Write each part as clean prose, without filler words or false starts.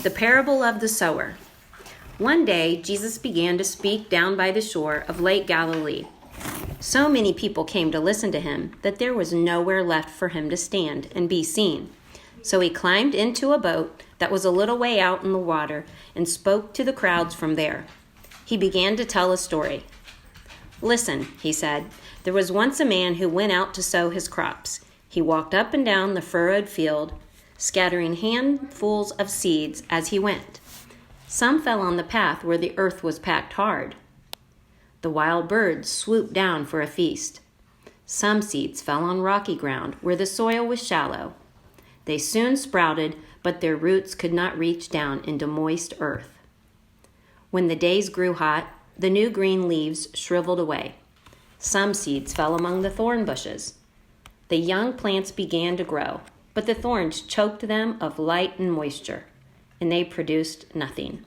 The parable of the sower. One day, Jesus began to speak down by the shore of Lake Galilee. So many people came to listen to him that there was nowhere left for him to stand and be seen. So he climbed into a boat that was a little way out in the water and spoke to the crowds from there. He began to tell a story. "Listen," he said, "there was once a man who went out to sow his crops. He walked up and down the furrowed field, scattering handfuls of seeds as he went. Some fell on the path where the earth was packed hard. The wild birds swooped down for a feast. Some seeds fell on rocky ground where the soil was shallow. They soon sprouted, but their roots could not reach down into moist earth. When the days grew hot, the new green leaves shriveled away. Some seeds fell among the thorn bushes. The young plants began to grow, but the thorns choked them of light and moisture, and they produced nothing.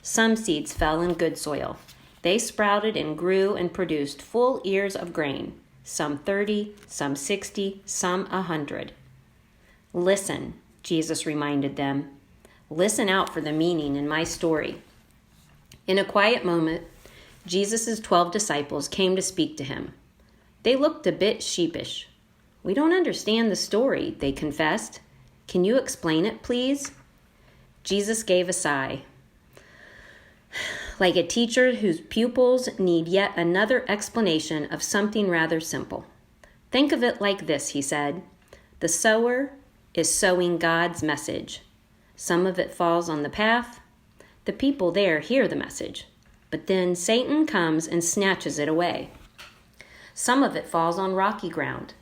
Some seeds fell in good soil. They sprouted and grew and produced full ears of grain, some 30, some 60, some 100. Listen, Jesus reminded them. Listen out for the meaning in my story." In a quiet moment, Jesus' 12 disciples came to speak to him. They looked a bit sheepish. "We don't understand the story," they confessed. "Can you explain it, please?" Jesus gave a sigh. "Like a teacher whose pupils need yet another explanation of something rather simple. Think of it like this," he said. "The sower is sowing God's message. Some of it falls on the path. The people there hear the message, but then Satan comes and snatches it away. Some of it falls on rocky ground.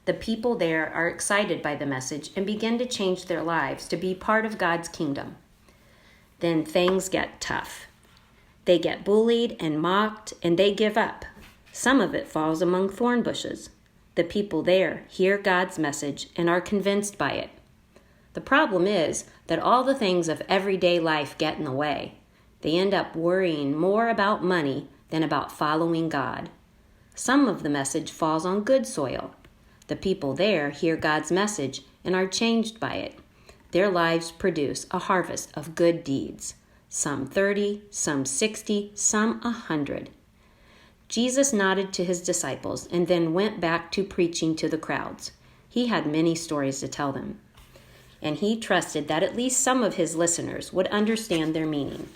The people there are excited by the message and begin to change their lives to be part of God's kingdom. Then things get tough. They get bullied and mocked, and they give up. Some of it falls among thorn bushes. The people there hear God's message and are convinced by it. The problem is that all the things of everyday life get in the way. They end up worrying more about money than about following God. Some of the message falls on good soil. The people there hear God's message and are changed by it. Their lives produce a harvest of good deeds. Some 30, some 60, some 100. Jesus nodded to his disciples and then went back to preaching to the crowds. He had many stories to tell them, and he trusted that at least some of his listeners would understand their meaning.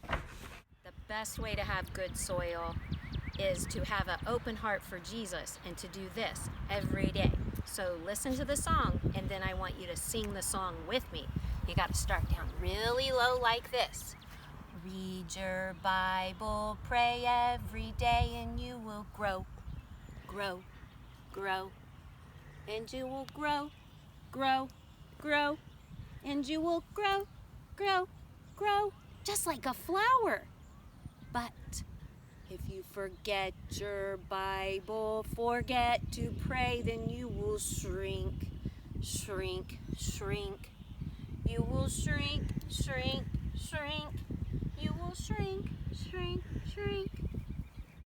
The best way to have good soil is to have an open heart for Jesus and to do this every day. So listen to the song, and then I want you to sing the song with me. You got to start down really low like this. Read your Bible, pray every day, and you will grow, grow, grow. And you will grow, grow, grow. And you will grow, grow, grow, just like a flower. But if you forget your Bible, forget to pray, then you will shrink, shrink, shrink. You will shrink, shrink, shrink. You will shrink, shrink, shrink.